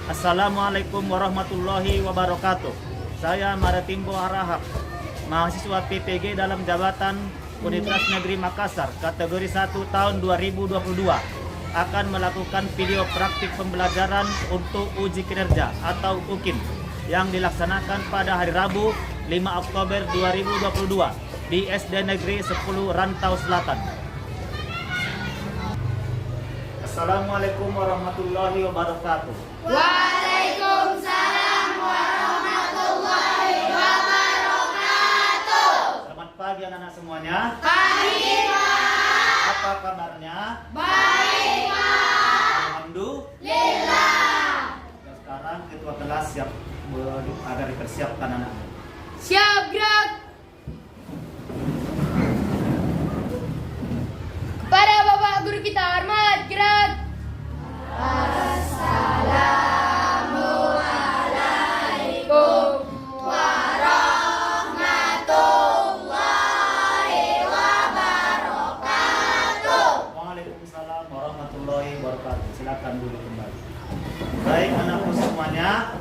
Assalamualaikum warahmatullahi wabarakatuh. Saya Maritimbo Harahap, mahasiswa PPG dalam jabatan Universitas Negeri Makassar, kategori 1 tahun 2022, akan melakukan video praktik pembelajaran untuk uji kinerja atau UKIM yang dilaksanakan pada hari Rabu 5 Oktober 2022 di SD Negeri 10 Rantau Selatan. Assalamualaikum warahmatullahi wabarakatuh. Waalaikumsalam warahmatullahi wabarakatuh. Selamat pagi anak-anak semuanya. Pagi, Pak. Apa kabarnya? Baik, Pak. Alhamdulillah. Sekarang ketua kelas siap agar dipersiapkan anak-anak. Siap, gerak. Kepada Bapak Guru kita hormat, gerak. Assalamualaikum warahmatullahi wabarakatuh. Waalaikumsalam warahmatullahi wabarakatuh. Silakan dulu kembali. Baik anakku semuanya,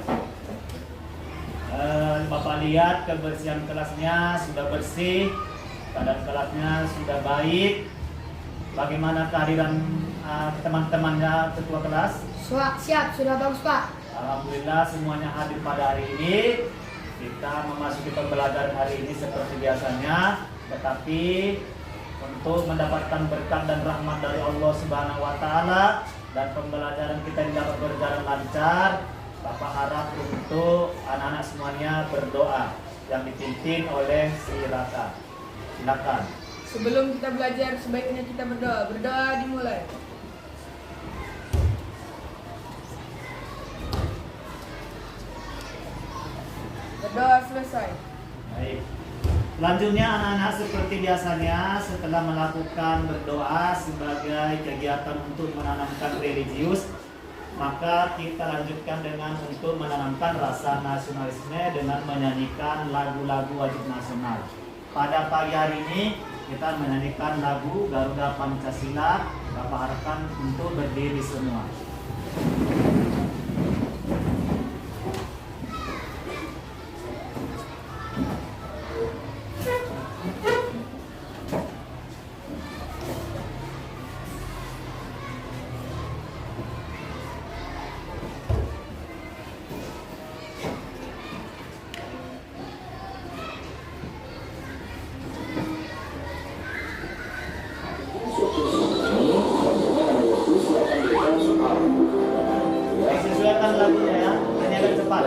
Bapak lihat kebersihan kelasnya sudah bersih, keadaan kelasnya sudah baik. Bagaimana kehadiran teman-temannya ketua kelas? Siap, sudah bagus, Pak. Alhamdulillah semuanya hadir pada hari ini. Kita memasuki pembelajaran hari ini seperti biasanya, tetapi untuk mendapatkan berkat dan rahmat dari Allah Subhanahu wa taala dan pembelajaran kita dapat berjalan lancar, Bapak harap untuk anak-anak semuanya berdoa yang dipimpin oleh si Raka. Silakan. Sebelum kita belajar, sebaiknya kita berdoa. Berdoa dimulai. Berdoa selesai. Baik. Selanjutnya anak-anak seperti biasanya setelah melakukan berdoa sebagai kegiatan untuk menanamkan religius, maka kita lanjutkan dengan untuk menanamkan rasa nasionalisme dengan menyanyikan lagu-lagu wajib nasional. Pada pagi hari ini kita menyanyikan lagu Garuda Pancasila. Bapak harapkan untuk berdiri semua. Sesuaikan lagunya ya, hanya agak cepat.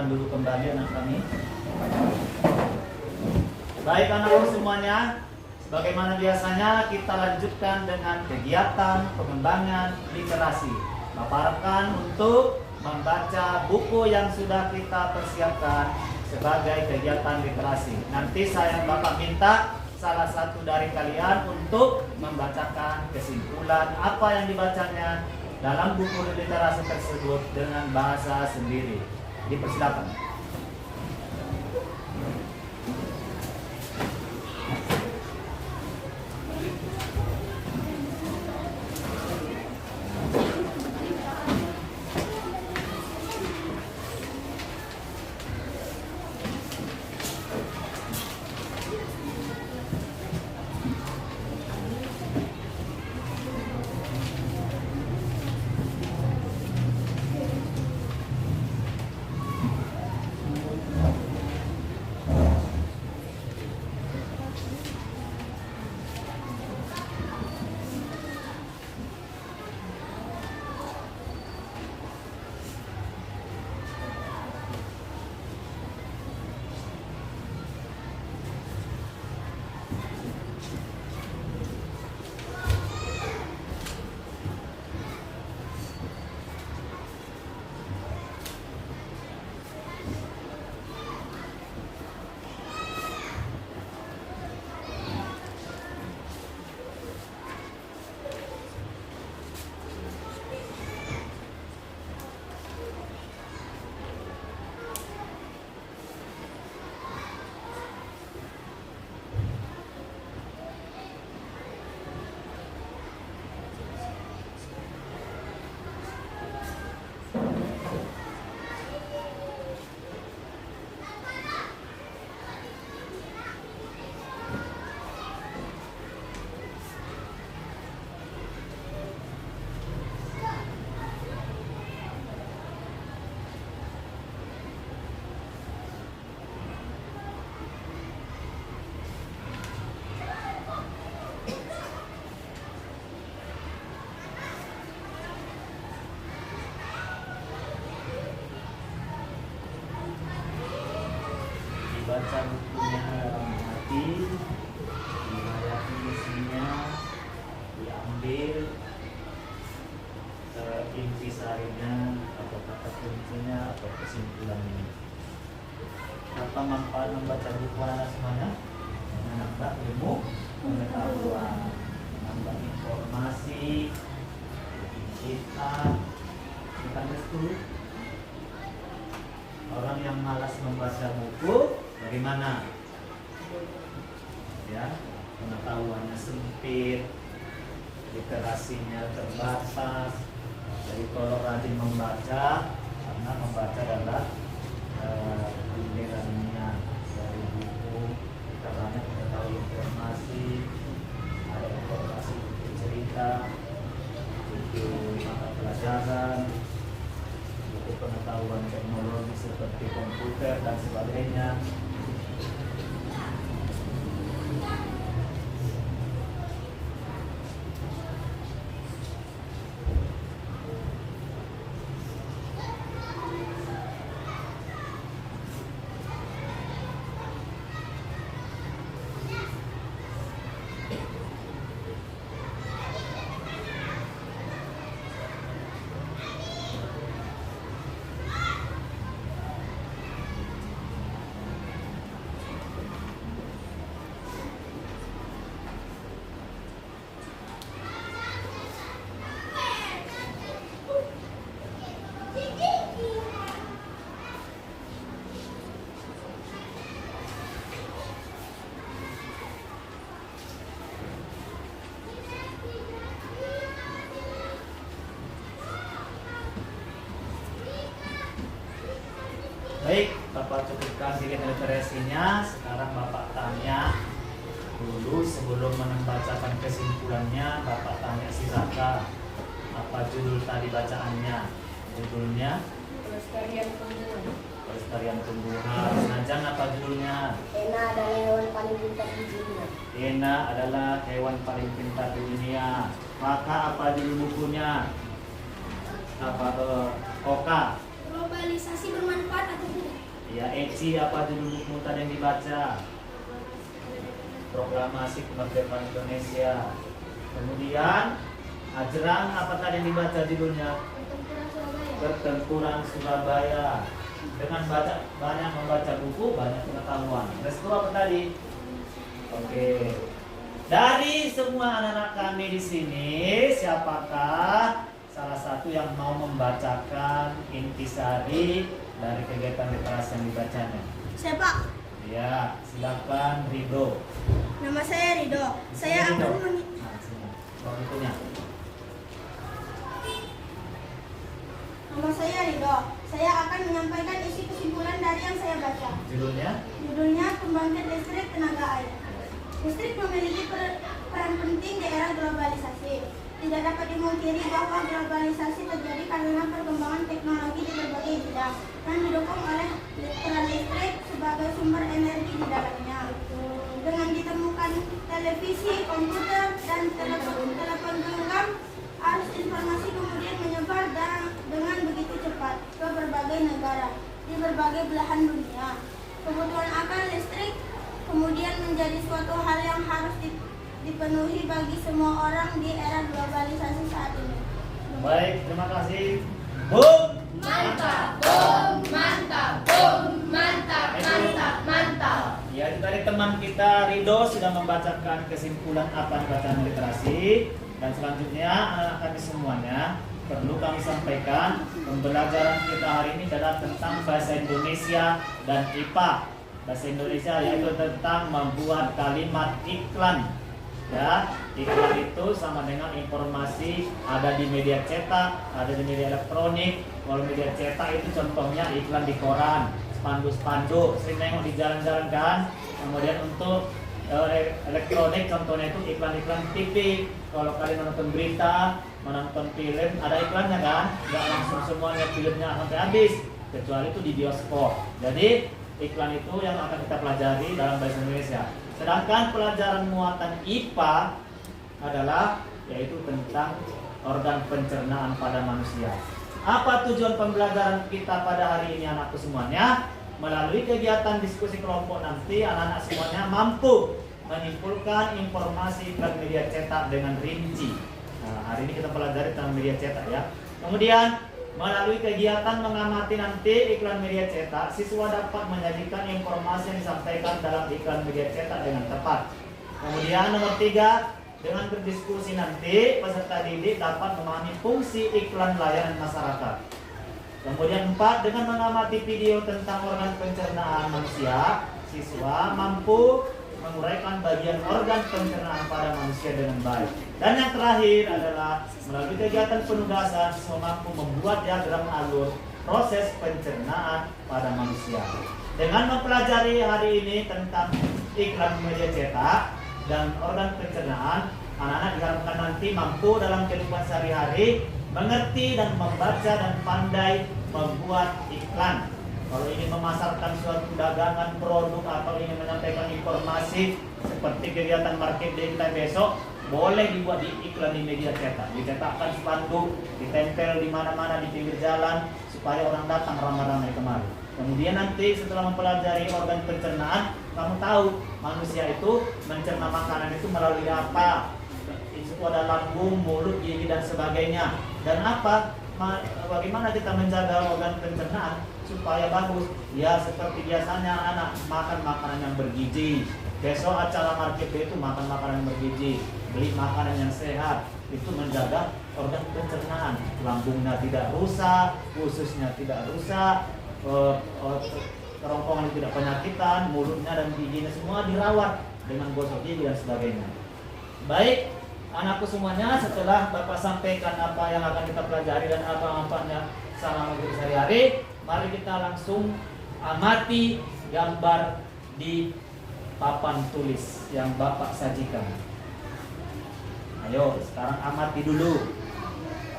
Dulu kembali anak kami. Baik anak-anak semuanya, sebagaimana biasanya kita lanjutkan dengan kegiatan pengembangan literasi. Bapak harapkan untuk membaca buku yang sudah kita persiapkan sebagai kegiatan literasi. Nanti saya Bapak minta salah satu dari kalian untuk membacakan kesimpulan apa yang dibacanya dalam buku literasi tersebut dengan bahasa sendiri. Dipersilakan. Baca bukunya dalam hati, dihayati isinya, diambil intisarinya atau kata kuncinya atau kesimpulannya. Apa manfaat membaca buku anak semuanya? Menambah ilmu, pengetahuan, menambah informasi, kita bukan restu. Orang yang malas membaca buku bagaimana? Ya, pengetahuannya sempit, literasinya terbatas. Jadi kalau rajin membaca, karena membaca adalah pilihannya dari buku, kita banyak mengetahui informasi, ada informasi buku cerita, buku mata pelajaran, buku pengetahuan teknologi seperti komputer dan sebagainya. Baik, Bapak cukupkan sedikit literasinya. Sekarang Bapak tanya dulu sebelum membacakan kesimpulannya. Bapak tanya si Raka, apa judul tadi bacaannya? Judulnya Pelestarian tumbuhan. Pelestarian tumbuhan. Najang apa judulnya? Ena adalah hewan paling pintar di dunia. Ena adalah hewan paling pintar di dunia. Maka apa judul bukunya? Apa Oka? Globalisasi bermanfaat atau tidak? Ya, Eci apa judul buku tadi yang dibaca? Proklamasi Kemerdekaan Indonesia. Kemudian Ajrang apa tadi yang dibaca judulnya? Pertempuran Surabaya. Pertempuran Surabaya. Dengan banyak membaca buku, banyak pengetahuan. Resiko apa tadi? Oke. Dari semua anak-anak kami di sini, siapakah salah satu yang mau membacakan intisari dari kegiatan literasi yang dibacanya? Saya Pak. Ya, silakan Rido. Nama saya Rido. Saya Rido. akan Nah, sini. Soal itunya. Nama saya Rido. Saya akan menyampaikan isi kesimpulan dari yang saya baca. Judulnya Pembangkit Listrik Tenaga Air. Listrik memiliki peran penting di era globalisasi. Tidak dapat dimungkiri bahwa globalisasi terjadi karena perkembangan teknologi di berbagai bidang dan didukung oleh peran listrik sebagai sumber energi di dalamnya. Dengan ditemukan televisi, komputer, dan telepon genggam, arus informasi kemudian menyebar dengan begitu cepat ke berbagai negara di berbagai belahan dunia. Kebutuhan akan listrik kemudian menjadi suatu hal yang harus dipenuhi bagi semua orang di era globalisasi saat ini. Baik, terima kasih. Bum. Mantap, bom, mantap, bom, mantap, mantap, mantap. Ya, itu tadi teman kita Rido sudah membacakan kesimpulan apa di bacaan literasi. Dan selanjutnya anak-anak kami semuanya perlu kami sampaikan pembelajaran kita hari ini adalah tentang bahasa Indonesia dan IPA. Bahasa Indonesia yaitu tentang membuat kalimat iklan. Ya, iklan itu sama dengan informasi ada di media cetak, ada di media elektronik. Kalau media cetak itu contohnya iklan di koran, spanduk-spanduk, sering nengok di jalan-jalan kan. Kemudian untuk elektronik contohnya itu iklan-iklan TV. Kalau kalian menonton berita, menonton film, ada iklannya kan? Nggak langsung semuanya filmnya sampai habis, kecuali itu di bioskop. Jadi iklan itu yang akan kita pelajari dalam bahasa Indonesia. Sedangkan pelajaran muatan IPA adalah yaitu tentang organ pencernaan pada manusia. Apa tujuan pembelajaran kita pada hari ini anakku semuanya? Melalui kegiatan diskusi kelompok nanti anak-anak semuanya mampu menyimpulkan informasi iklan media cetak dengan rinci. Nah, hari ini kita pelajari tentang media cetak ya. Kemudian melalui kegiatan mengamati nanti iklan media cetak, siswa dapat menyajikan informasi yang disampaikan dalam iklan media cetak dengan tepat. Kemudian nomor 3, dengan berdiskusi nanti peserta didik dapat memahami fungsi iklan layanan masyarakat. Kemudian 4, dengan mengamati video tentang organ pencernaan manusia, siswa mampu menguraikan bagian organ pencernaan pada manusia dengan baik. Dan yang terakhir adalah melalui kegiatan penugasan, siswa mampu membuat diagram alur proses pencernaan pada manusia. Dengan mempelajari hari ini tentang iklan media cetak dan organ pencernaan, anak-anak diharapkan nanti mampu dalam kehidupan sehari-hari mengerti dan membaca dan pandai membuat iklan. Kalau ingin memasarkan suatu dagangan produk atau ingin menyampaikan informasi seperti kegiatan market day kita besok, boleh dibuat di iklan di media cetak. Dicetakkan spanduk, ditempel di mana-mana di pinggir jalan supaya orang datang ramai-ramai kemari. Kemudian nanti setelah mempelajari organ pencernaan, kamu tahu manusia itu mencerna makanan itu melalui apa? Itu ada lambung, mulut, gigi dan sebagainya. Dan apa? Bagaimana kita menjaga organ pencernaan supaya bagus? Ya seperti biasanya anak makan makanan yang bergizi. Besok acara market itu makan makanan yang bergizi, beli makanan yang sehat. Itu menjaga organ pencernaan. Lambungnya tidak rusak, ususnya tidak rusak, kerongkongan tidak penyakitan, mulutnya dan giginya semua dirawat dengan gosok gigi dan sebagainya. Baik, anakku semuanya, setelah Bapak sampaikan apa yang akan kita pelajari dan apa manfaatnya selama hidup sehari-hari, mari kita langsung amati gambar di papan tulis yang Bapak sajikan. Ayo, sekarang amati dulu.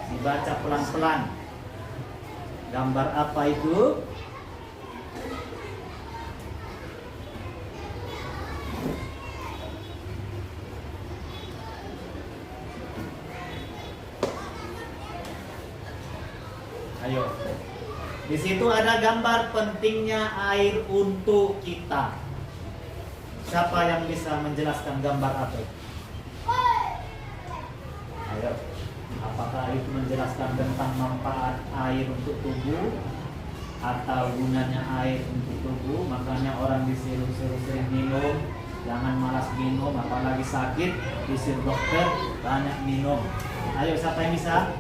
Dibaca pelan-pelan. Gambar apa itu? Ayo. Di situ ada gambar pentingnya air untuk kita. Siapa yang bisa menjelaskan gambar apa? Ayo. Apakah apakah itu menjelaskan tentang manfaat air untuk tubuh atau gunanya air untuk tubuh. Makanya orang disuruh sering minum, jangan malas minum, apalagi sakit disuruh dokter banyak minum. Ayo, siapa yang bisa?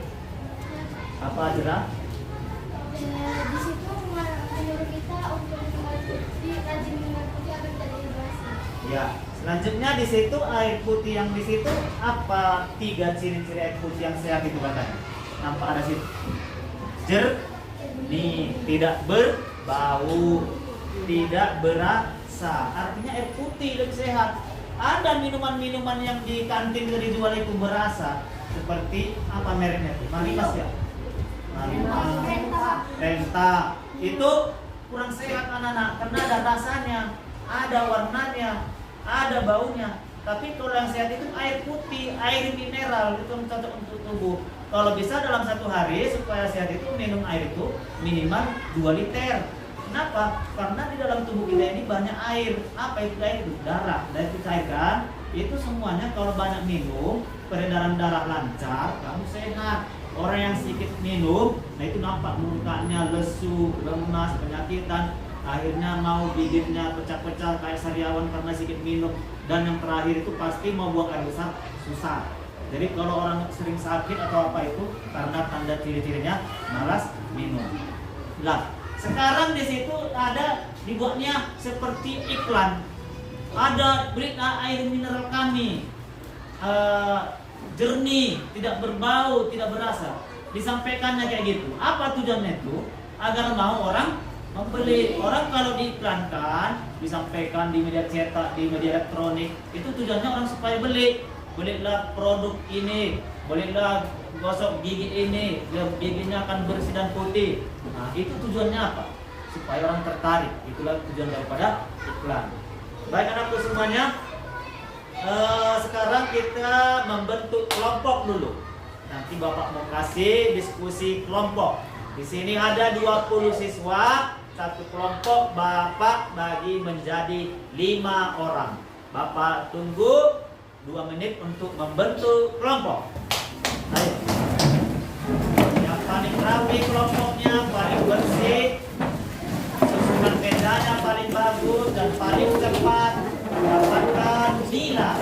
Apa Azra? Di situ menurut kita untuk mengikuti rajin mengikuti agar tidak dehidrasi. Ya, selanjutnya di situ air putih yang di situ apa 3 ciri-ciri air putih yang sehat itu katanya? Nampak ada situ. Jernih, tidak berbau, tidak berasa. Artinya air putih lebih sehat. Ada minuman-minuman yang di kantin yang dijual itu berasa, seperti apa mereknya itu? Marimas ya? Renta. Itu kurang sehat anak-anak karena ada rasanya, ada warnanya, ada baunya. Tapi kalau yang sehat itu air putih, air mineral, itu cocok untuk tubuh. Kalau bisa dalam 1 hari supaya sehat itu minum air itu minimal 2 liter. Kenapa? Karena di dalam tubuh kita ini banyak air. Apa itu air? Itu darah. Dan itu cair kan? Itu semuanya kalau banyak minum, peredaran darah lancar, kamu sehat. Orang yang sedikit minum, nah itu nampak mukanya lesu, lemas, penyakitan. Akhirnya mau bibirnya pecah-pecah kayak sariawan karena sedikit minum. Dan yang terakhir itu pasti mau buang air besar, susah. Jadi kalau orang sering sakit atau apa itu karena tanda ciri-cirinya malas minum. Nah, sekarang di situ ada dibuatnya seperti iklan. Ada berikan air mineral kami. Jernih, tidak berbau, tidak berasa. Disampaikannya kayak gitu. Apa tujuannya itu? Agar mau orang membeli. Orang kalau diiklankan, disampaikan di media cetak, di media elektronik, itu tujuannya orang supaya beli. Belilah produk ini, belilah gosok gigi ini, giginya akan bersih dan putih. Nah, itu tujuannya apa? Supaya orang tertarik. Itulah tujuan daripada iklan. Baik anakku semuanya, sekarang kita membentuk kelompok dulu. Nanti Bapak mau kasih diskusi kelompok. Di sini ada 20 siswa, satu kelompok Bapak bagi menjadi 5 orang. Bapak tunggu 2 menit untuk membentuk kelompok. Ayo. Yang paling rapi kelompoknya, paling bersih, susunan mejanya paling bagus dan paling cepat mendapatkan nilai.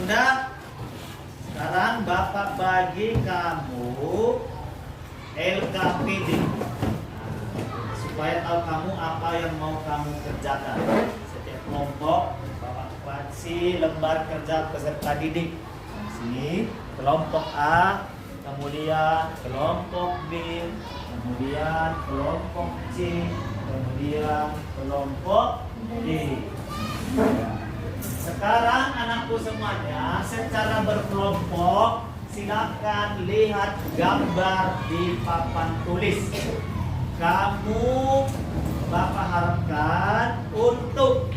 Sudah? Sekarang Bapak bagi kamu LKPD supaya tahu kamu apa yang mau kamu kerjakan. Setiap kelompok Bapak kasih lembar kerja peserta didik. Sini kelompok A, kemudian kelompok B, kemudian kelompok C, kemudian kelompok D. Sekarang anakku semuanya secara berkelompok silakan lihat gambar di papan tulis. Kamu Bapak harapkan untuk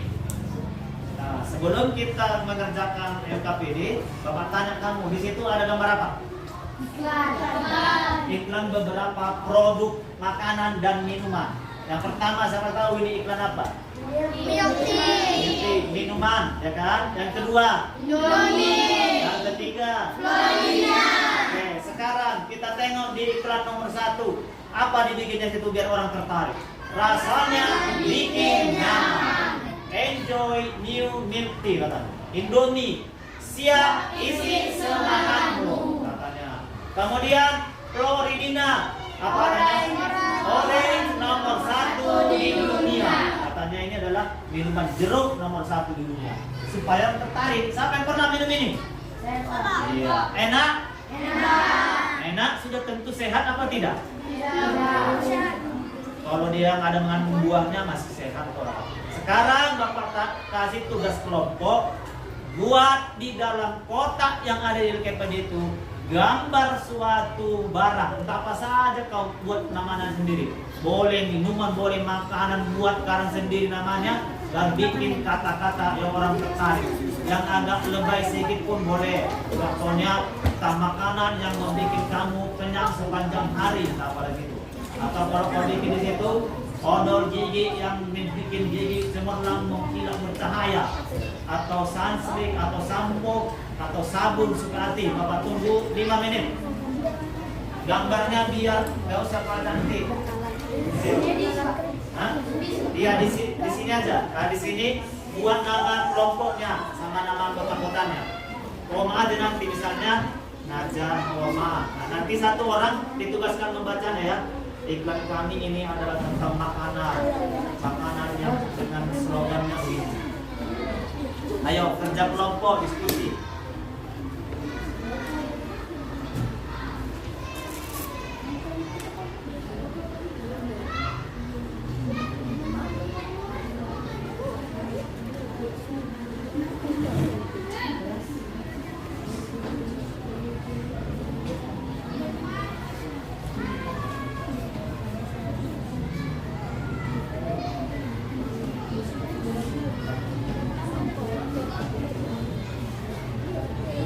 sebelum kita mengerjakan LKPD, Bapak tanya kamu di situ ada gambar apa? Iklan. Iklan beberapa produk makanan dan minuman. Yang pertama siapa tahu ini iklan apa? Milk tea. Minuman, ya kan? Yang kedua, Indomie. yang ketiga, Florida. Oke, sekarang kita tengok di iklan nomor 1. Apa dibikinnya situ biar orang tertarik? Rasanya bikin nyaman. Enjoy new milk tea katanya. Indomie, siap isi semangatmu katanya. Kemudian Floridina, apa namanya? Orange nomor 1 di dunia. Katanya ini adalah minuman jeruk nomor 1 di dunia. Supaya tertarik. Siapa yang pernah minum ini? Iya. Enak? Enak. Sudah tentu sehat apa tidak? Kalau dia ada mengandung buahnya masih sehat atau apa? Sekarang Bapak kasih tugas kelompok buat di dalam kotak yang ada di LKPD itu gambar suatu barang, entah apa saja kau buat namanya sendiri. Boleh minuman, boleh makanan, buat karang sendiri namanya, dan bikin kata-kata yang orang tertarik. Yang agak lebay sedikit pun boleh. Contohnya, entah makanan yang membuat kamu kenyang sepanjang hari, entah apa gitu. Atau kalau kau bikin di situ, odol gigi yang bikin gigi cemerlang mengkilat bercahaya, atau sunscreen, atau sampo, atau sabun suka hati. Bapak tunggu 5 menit. Gambarnya biar nggak usah pada nanti. Iya di sini aja. Nah, di sini buat nama kelompoknya sama nama kota-kotanya. Roma aja nanti misalnya Najar Roma. Nah, nanti satu orang ditugaskan membacanya ya. Iklan kami ini adalah tentang makanan yang dengan slogannya begini. Ayo kerja kelompok diskusi.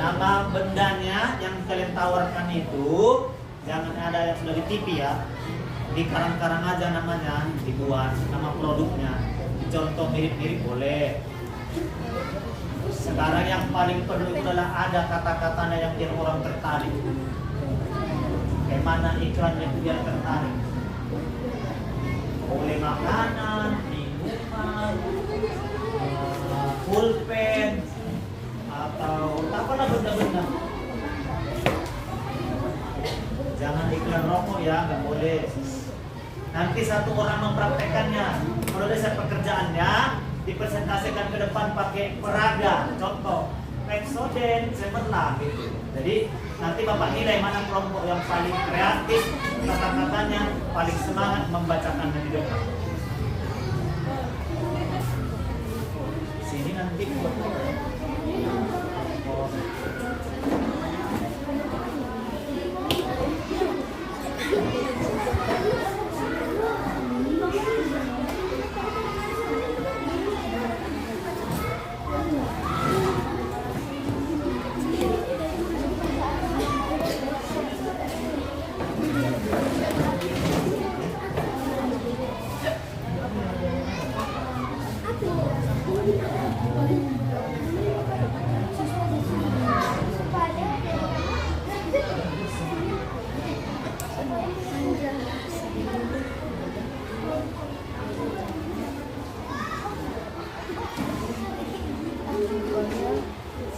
Nama bendanya yang kalian tawarkan itu jangan ada yang sudah di TV ya. Di karang-karang aja namanya dibuat, nama produknya. Contoh mirip-mirip boleh. Sekarang yang paling perlu itu adalah ada kata-katanya yang biar orang tertarik. Bagaimana iklannya itu biar tertarik. Boleh makanan, minuman, pulpen, atau apalah benda-benda. Jangan iklan rokok ya, nggak boleh. Nanti satu orang mempraktekannya. Kalau dasar pekerjaannya dipresentasikan ke depan pakai peraga. Contoh, Pepsodent, cemerlang gitu. Jadi nanti bapak nilai mana kelompok yang paling kreatif, kata-katanya paling semangat membacakannya di depan. Sini nanti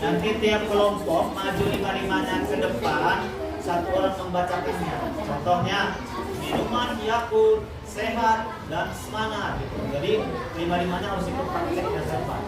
nanti tiap kelompok maju 5-5-nya ke depan, satu orang membacakannya. Contohnya minuman Yakult, sehat dan semangat gitu. Jadi 5-5-nya harus ikut praktek dan depan.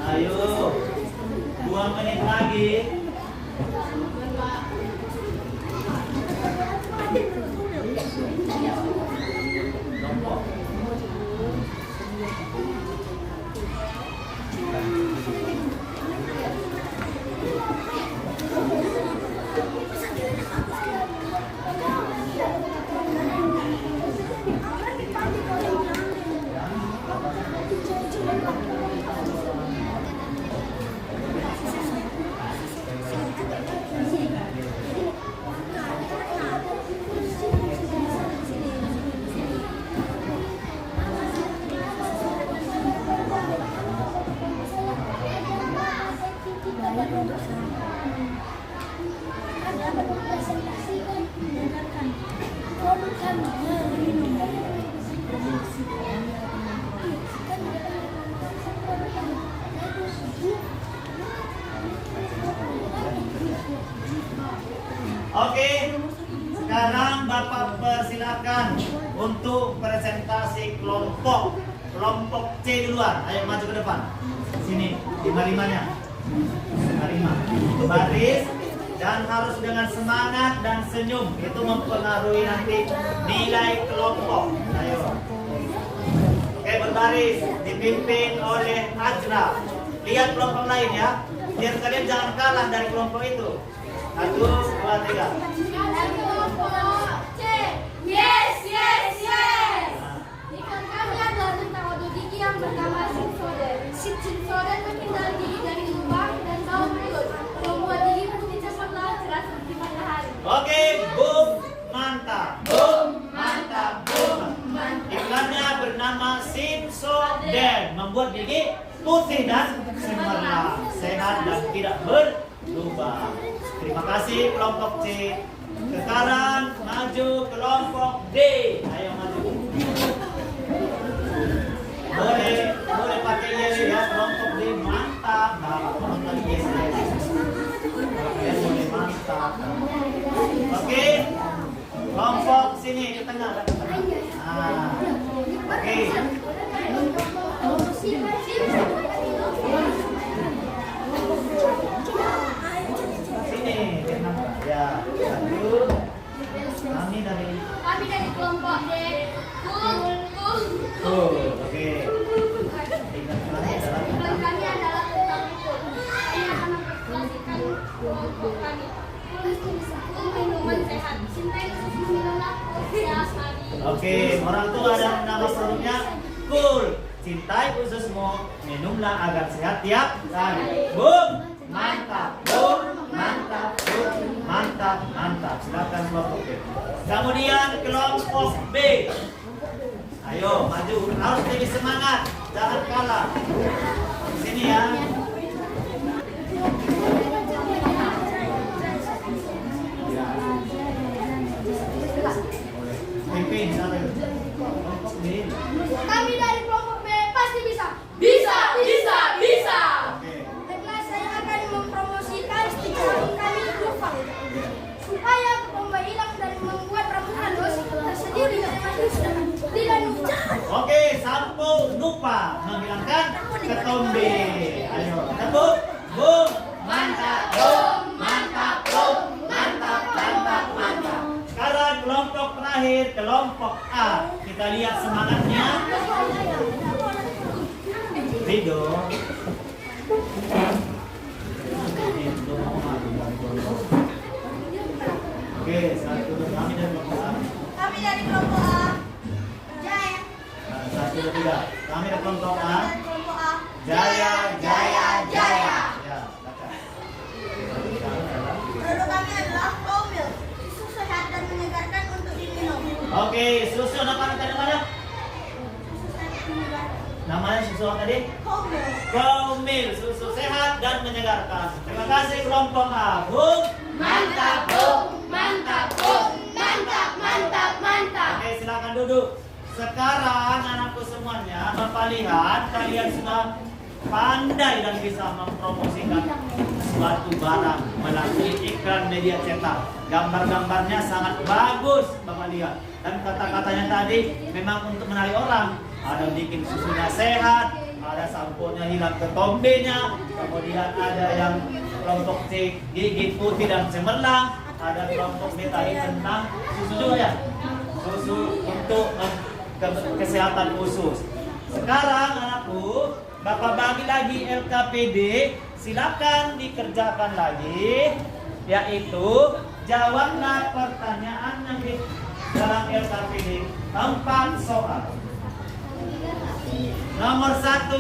Ayo, 2 menit lagi. Oke, sekarang Bapak persilakan untuk presentasi kelompok C duluan. Ayo maju ke depan. Sini, 55-nya. 55. Baris dan harus dengan semangat dan senyum. Itu mempengaruhi nanti nilai kelompok. Ayo. Oke, berbaris dipimpin oleh Ajra. Lihat kelompok lain ya. Biar kalian jangan kalah dari kelompok itu. 1, 2, 3. Kelompok C. Yes, yes, yes. Ikan kami adalah tentang odol gigi yang bernama Sinsoden. Sinsoden menghindari gigi dari lubang dan daun mulut, membuat gigi putih cepatlah cerah seperti matahari. Oke, boom, mantap. Boom, mantap, boom. Iklannya bernama Sinsoden, membuat gigi putih dan cemerlang, sehat dan tidak berlubang. Terima kasih kelompok C. Sekarang maju kelompok D. Ayo maju. Boleh pakai yel ya kelompok D. Mantap. Boleh mantap. Oke. Kelompok sini ke tengah. Oke. Sini, ya. Satu. Kami dari kelompok D. Oke. Iklan kami adalah tentang pukul. Saya akan mempresentasikan kelompok kami. Pukul minuman sehat. Cintai susu minumlah setiap hari. Oke, orang tua ada nama produknya Cool. Cintai ususmu, minumlah agar sehat tiap hari. Boom, mantap, boom, mantap, boom, mantap, mantap. Silakan kelompok B. Kemudian kelompok B. Ayo maju, harus lebih semangat, jangan kalah. Sini ya. Pimpin satu. Kelompok B. Kami dari kelompok B pasti bisa. Bisa, bisa, bisa. Oke. Karena saya akan mempromosikan stiker kami Dufang supaya domba hilang dan membuat rambut halus tersedia di Nupa. Oke, sampo Nupa menghilangkan ketombe. Ayo, tepuk. Boom, mantap, boom, mantap, boom, mantap, mantap, mantap. Sekarang kelompok terakhir, kelompok A. Kita lihat semangatnya. Rido. Oke, satu kami dari kelompok A. Kami dari kelompok A. Jaya. 1, 2, 3. Kami dari kelompok A. Kelompok A. Jaya, jaya, jaya. Ya, baca. Produk kami adalah Cow Milk. Susu sehat dan menyegarkan untuk diminum. Oke, susu apa namanya? Namanya susu apa tadi? Cow Milk. Cow Milk, susu sehat dan menyegarkan. Terima kasih kelompok A. Boom. Mantap, Bung. Mantap, Bung. Mantap, mantap, mantap. Oke, silakan duduk. Sekarang anakku semuanya, Bapak lihat kalian sudah pandai dan bisa mempromosikan suatu barang melalui iklan media cetak. Gambar-gambarnya sangat bagus, Bapak lihat. Dan kata-katanya tadi memang untuk menarik orang. Ada bikin susunya sehat, ada samponya hilang ketombenya, kemudian ada yang kelompok C gigi putih dan cemerlang, ada kelompok B tadi tentang susu juga ya, susu untuk kesehatan usus. Sekarang anakku, Bapak bagi lagi LKPD, silakan dikerjakan lagi, yaitu jawablah pertanyaan yang di dalam LKPD 4 soal. Nomor 1,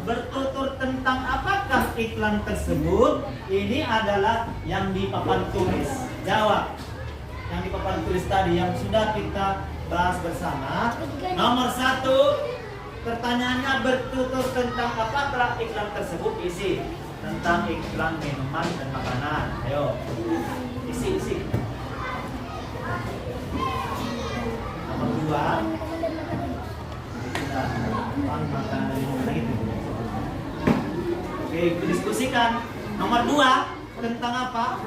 bertutur tentang apakah iklan tersebut? Ini adalah yang di papan tulis. Jawab. Yang di papan tulis tadi yang sudah kita bahas bersama. Nomor 1, pertanyaannya bertutur tentang apakah iklan tersebut? Isi tentang iklan minuman dan makanan. Ayo, isi. Nomor 2, oke, diskusikan. Nomor 2 tentang apa?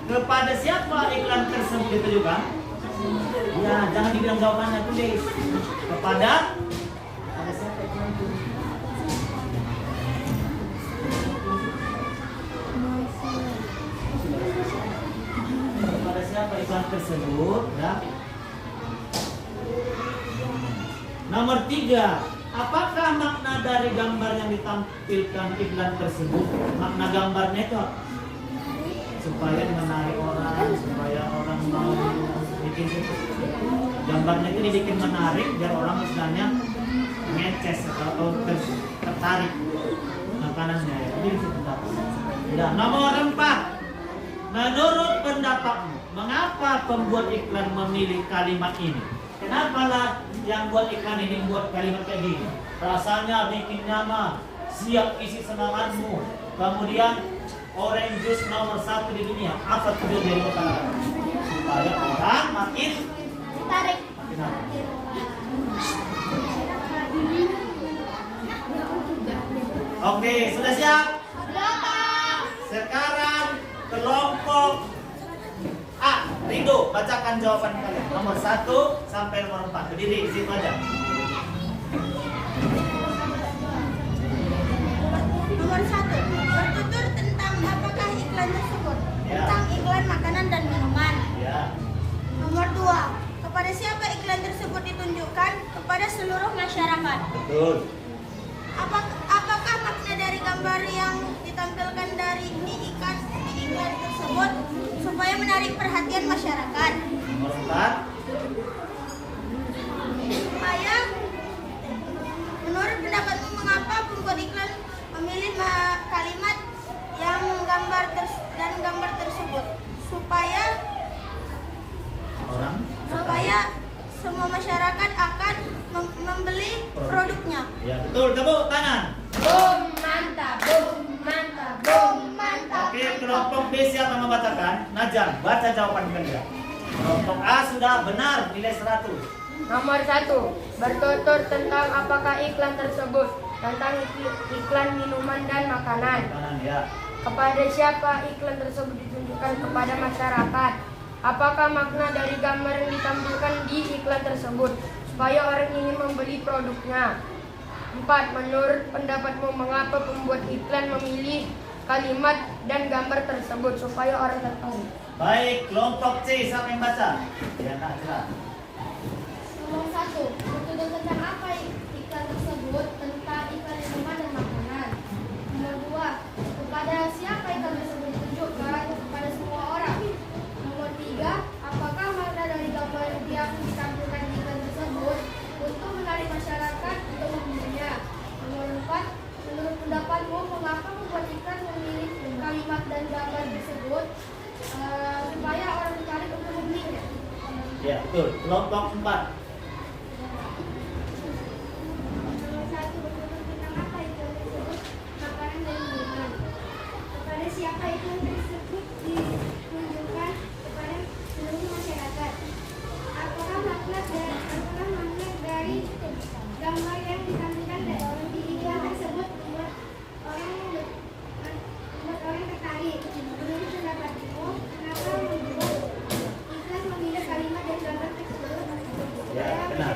Kepada siapa iklan tersebut ditujukan? Ya, jangan dibilang jawabannya, tulis. Kepada siapa iklan itu? Kepada siapa iklan tersebut? Ya. Nomor 3, apakah makna dari gambar yang ditampilkan iklan tersebut? Makna gambarnya itu supaya menarik orang, supaya orang mau bikin gambarnya itu dibikin menarik biar orang sebenarnya ngeces atau tertarik makanannya. Jadi itu pendapat. Dan nomor 4, menurut pendapatmu, mengapa pembuat iklan memilih kalimat ini? Kenapa lah yang buat iklan ini buat kalimat kayak gini? Rasanya bikin nyaman, siap isi semangatmu. Kemudian orange juice nomor 1 di dunia. Apa tujuan dari kata? Supaya orang makin Tarik. Oke, sudah siap? Sekarang kelompok A, Ringo, bacakan jawaban kalian. Nomor 1 sampai nomor 4. Berdiri di situ aja. Nomor 1, bertutur tentang apakah iklan tersebut? Ya. Tentang iklan makanan dan minuman. Ya. Nomor 2, kepada siapa iklan tersebut ditunjukkan? Kepada seluruh masyarakat. Betul. Apakah makna dari gambar yang ditampilkan di iklan tersebut supaya menarik perhatian masyarakat? Nomor 4. Supaya, menurut pendapatmu, mengapa pembuat iklan memilih kalimat yang gambar tersebut? Supaya semua masyarakat akan membeli produknya. Ya, betul. Tepuk tangan. Boom, mantap, boom, mantap, boom, mantap. Oke, kelompok B siapa yang membacakan? Najam, baca jawaban kalian. Kelompok A sudah benar, nilai 100. Nomor 1, bertutur tentang apakah iklan tersebut? Tentang iklan minuman dan makanan. Kanan ya. Kepada siapa iklan tersebut ditunjukkan? Kepada masyarakat. Apakah makna dari gambar yang ditampilkan di iklan tersebut? Supaya orang ingin membeli produknya. 4, menurut pendapatmu, mengapa pembuat iklan memilih kalimat dan gambar tersebut? Supaya orang tertarik. Baik, kelompok C siapa yang baca? Ya, nak jelas. Nomor 1, bertutur tentang apa iklan tersebut? Tentang iklan minuman dan makanan. Nomor 2, kepada siapa iklan tersebut ditunjukkan? Kepada semua orang. Nomor 3, apakah makna dari gambar yang ditampilkan di iklan tersebut untuk menarik masyarakat untuk membelinya? Nomor 4, menurut pendapatmu, mengapa membuat iklan memilih kalimat dan gambar tersebut supaya orang tertarik untuk membelinya? Ya, betul. Kelompok 4. Nomor 1, bertutur tentang apa iklan tersebut? Makanan dan minuman. Kepada siapa iklan tersebut ditunjukkan? Kepada seluruh masyarakat. Apakah makna dari gambar yang ditampilkan di iklan tersebut membuat orang tertarik? Menurut pendapatmu, kenapa membuat iklan memilih kalimat dan gambar tersebut? Ya, benar.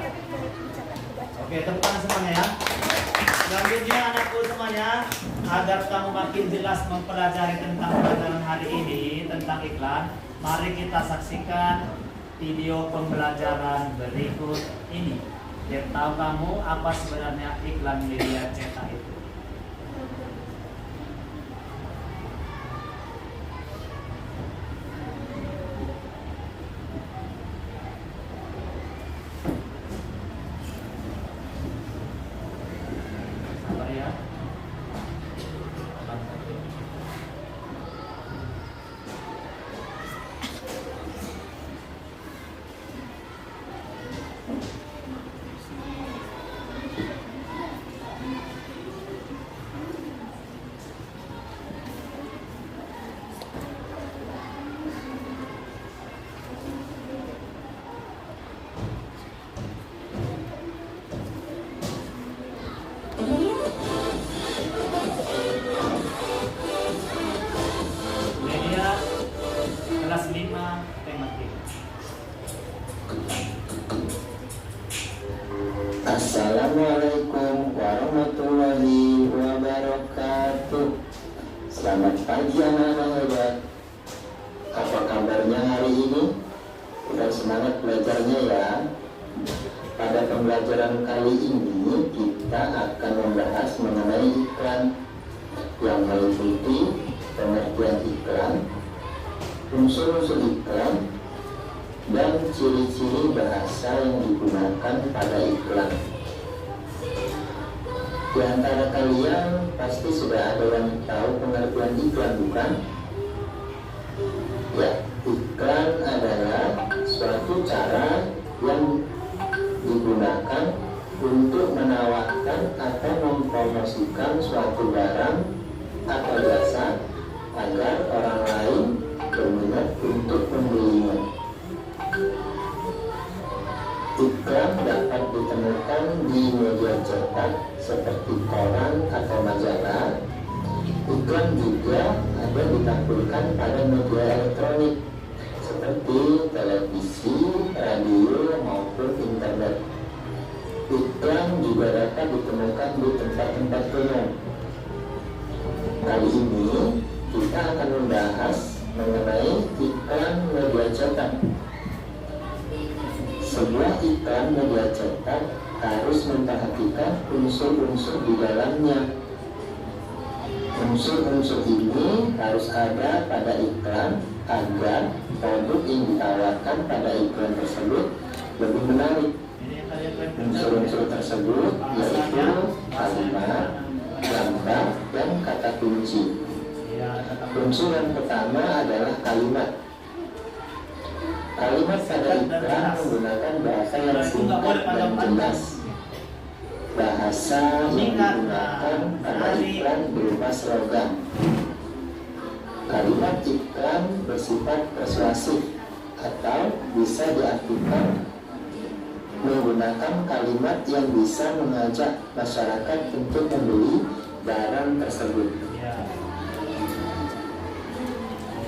Oke, tepuk tangan semuanya ya. Selanjutnya anakku semuanya, agar kamu makin jelas mempelajari tentang pelajaran hari ini tentang iklan, mari kita saksikan video pembelajaran berikut ini. Biar tahu kamu apa sebenarnya iklan media cetak itu. Sabar ya. Selamat pagi anak-anak hebat. Apa kabarnya hari ini? Udah semangat belajarnya ya. Pada pembelajaran kali ini kita akan membahas mengenai iklan yang meliputi pengertian iklan, unsur-unsur iklan, dan ciri-ciri bahasa yang digunakan pada iklan. Di antara kalian pasti sudah ada yang tahu pengertian iklan, bukan? Ya, iklan adalah suatu cara yang digunakan untuk menawarkan atau mempromosikan suatu barang atau jasa agar orang lain berminat untuk membelinya. Iklan dapat ditemukan di media cetak seperti koran atau majalah. Iklan juga ada ditampilkan pada media elektronik seperti televisi, radio, maupun internet. Iklan juga dapat ditemukan di tempat-tempat umum. Kali ini kita akan membahas mengenai iklan media cetak. Sebuah iklan media cetak harus memperhatikan unsur-unsur di dalamnya. Unsur-unsur ini harus ada pada iklan agar produk yang ditawarkan pada iklan tersebut lebih menarik. Unsur-unsur tersebut yaitu kalimat, gambar, dan kata kunci. Unsur yang pertama adalah kalimat. Kalimat pada iklan menggunakan bahasa yang singkat dan jelas. Bahasa yang digunakan pada iklan berupa slogan. Kalimat iklan bersifat persuasif atau bisa diartikan menggunakan kalimat yang bisa mengajak masyarakat untuk membeli barang tersebut.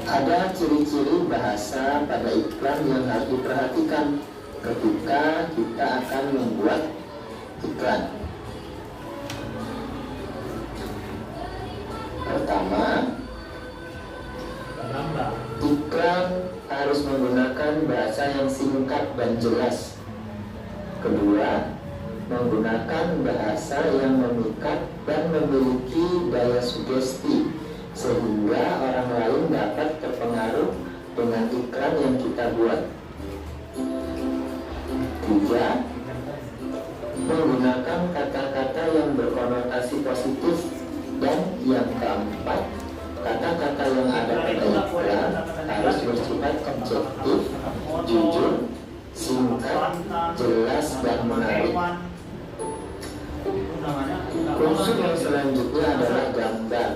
Ada ciri-ciri bahasa pada iklan yang harus diperhatikan ketika kita akan membuat iklan. Pertama, iklan harus menggunakan bahasa yang singkat dan jelas. Kedua, menggunakan bahasa yang memikat dan memiliki daya sugesti sehingga orang lain dapat terpengaruh dengan iklan yang kita buat. Tiga, menggunakan kata-kata yang berkonotasi positif. Dan yang keempat, kata-kata yang ada pada iklan harus bersifat objektif, jujur, singkat, jelas, dan menarik. Unsur yang selanjutnya adalah gambar.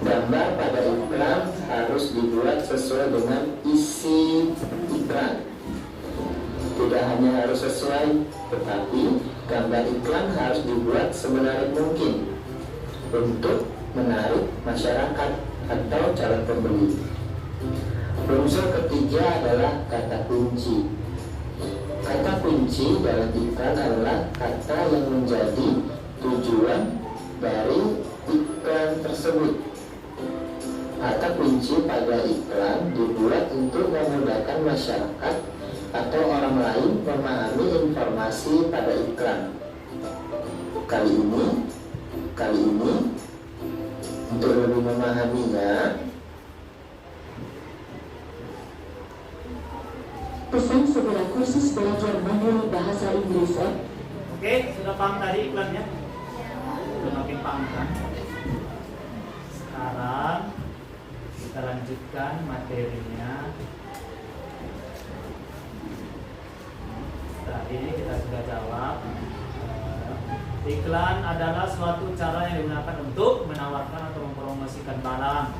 Gambar pada iklan harus dibuat sesuai dengan isi iklan. Tidak hanya harus sesuai, tetapi gambar iklan harus dibuat semenarik mungkin untuk menarik masyarakat atau calon pembeli. Unsur ketiga adalah kata kunci. Kata kunci dalam iklan adalah kata yang menjadi tujuan dari iklan tersebut. Kata kunci pada iklan dibuat untuk memudahkan masyarakat atau orang lain memahami informasi pada iklan. Kali ini untuk lebih memahaminya, pesan segera kursus belajar mandiri bahasa Inggris. Oke, sudah paham tadi iklannya? Sudah makin paham kan? Sekarang kita lanjutkan materinya. Tadi kita sudah jawab. Iklan adalah suatu cara yang digunakan untuk menawarkan atau mempromosikan barang,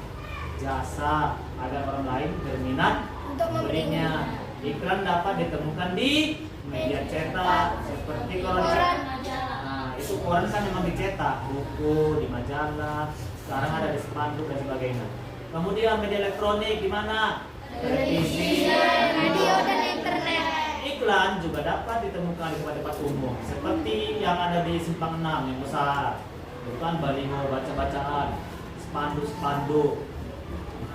jasa agar orang lain berminat untuk membelinya. Iklan dapat ditemukan di media cetak seperti koran. Nah, itu koran kan memang dicetak, buku, di majalah, sekarang ada di spanduk dan sebagainya. Kemudian media elektronik di mana? Televisi, radio, dan internet. Iklan juga dapat ditemukan di tempat-tempat umum seperti yang ada di Simpang 6 yang besar, bukan baliho baca-bacaan. spanduk-spanduk.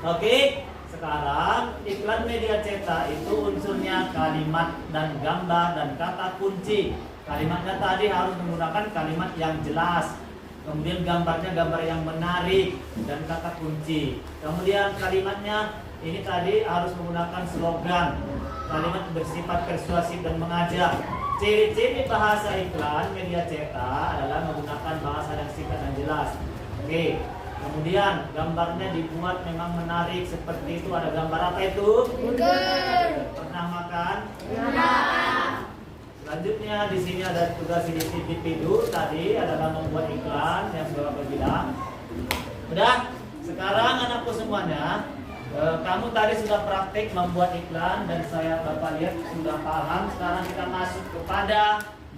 Oke, sekarang iklan media cetak itu unsurnya kalimat dan gambar dan kata kunci. Kalimatnya tadi harus menggunakan kalimat yang jelas. Kemudian gambarnya gambar yang menarik dan kata kunci. Kemudian kalimatnya ini tadi harus menggunakan slogan. Kalimat bersifat persuasif dan mengajak. Ciri-ciri bahasa iklan media cetak adalah menggunakan bahasa yang singkat dan jelas. Oke. Kemudian gambarnya dibuat memang menarik seperti itu. Ada gambar apa itu? Burger. Pernah makan? Pernah. Selanjutnya di sini ada tugas individu tadi adalah membuat iklan yang sudah Bapak bilang. Udah? Sekarang anakku semuanya, kamu tadi sudah praktik membuat iklan dan saya Bapak lihat sudah paham. Sekarang kita masuk kepada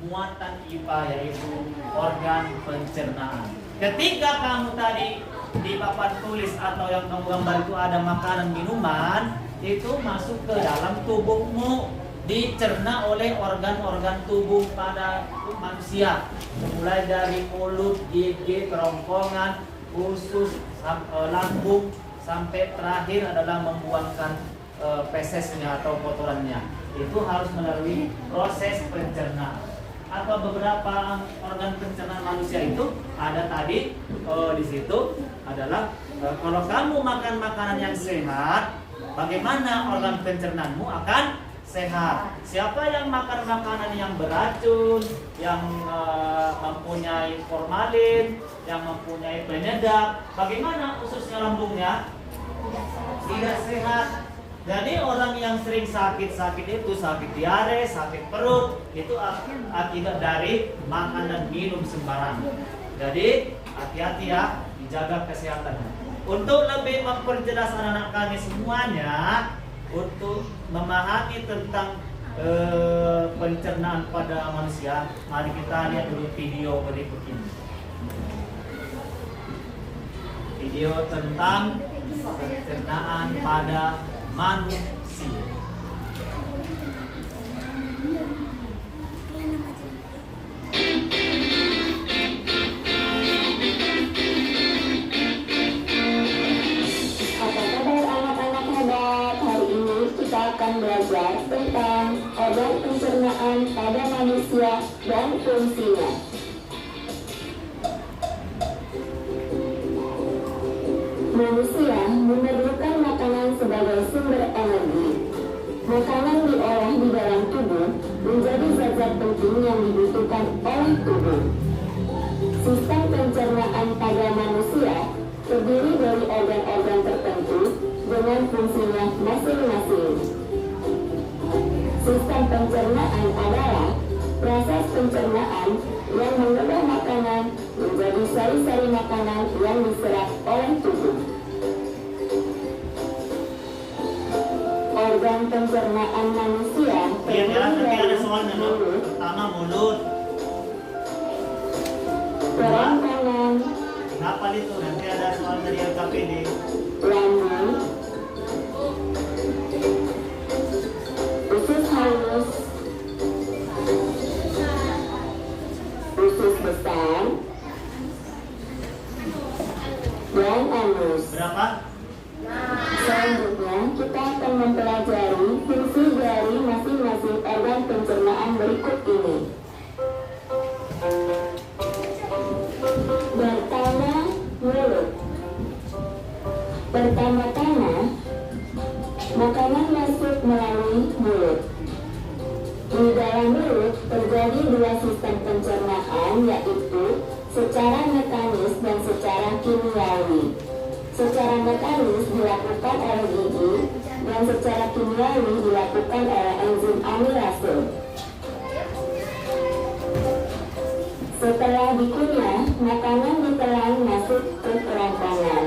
muatan IPA yaitu organ pencernaan. Ketika kamu tadi di papan tulis atau yang kamu gambar itu ada makanan minuman, itu masuk ke dalam tubuhmu, dicerna oleh organ-organ tubuh pada manusia, mulai dari mulut, gigi, kerongkongan, usus, lambung, sampai terakhir adalah membuangkan fesesnya atau kotorannya. Itu harus melalui proses pencernaan. Atau beberapa organ pencernaan manusia itu ada tadi di situ adalah kalau kamu makan makanan yang sehat, bagaimana organ pencernaanmu akan sehat. Siapa yang makan makanan yang beracun, yang mempunyai formalin, yang mempunyai penyedap, bagaimana ususnya, lambungnya? Tidak sehat. Jadi orang yang sering sakit-sakit itu, sakit diare, sakit perut, itu akibat dari makan dan minum sembarangan. Jadi hati-hati ya, dijaga kesehatannya. Untuk lebih memperjelas anak-anak kami semuanya, untuk memahami tentang pencernaan pada manusia, mari kita lihat dulu video berikut ini. Video tentang pencernaan pada manusia. Akan belajar tentang organ pencernaan pada manusia dan fungsinya. Manusia memerlukan makanan sebagai sumber energi. Makanan diolah di dalam tubuh menjadi zat-zat penting yang dibutuhkan oleh tubuh. Sistem pencernaan pada manusia terdiri dari organ-organ tertentu dengan fungsinya masing-masing. Sistem pencernaan adalah proses pencernaan yang mengubah makanan menjadi sari-sari makanan yang diserap oleh tubuh. Organ pencernaan manusia Nanti ada soalnya loh. Pertama mulut, kerongkongan, kenapa itu? Nanti ada soal dari LKPD. lambung, usus halus, usus besar, dan anus. Berapa? Selanjutnya kita akan mempelajari fungsi dari masing-masing organ pencernaan berikut ini. Pertama, mulut. Pertama-tama, makanan masuk melalui mulut. Di dalam mulut terjadi dua sistem pencernaan, yaitu secara mekanis dan secara kimiawi. Secara mekanis dilakukan oleh gigi dan secara kimiawi dilakukan oleh enzim amilase. Setelah dikunyah, makanan ditelan masuk ke kerongkongan.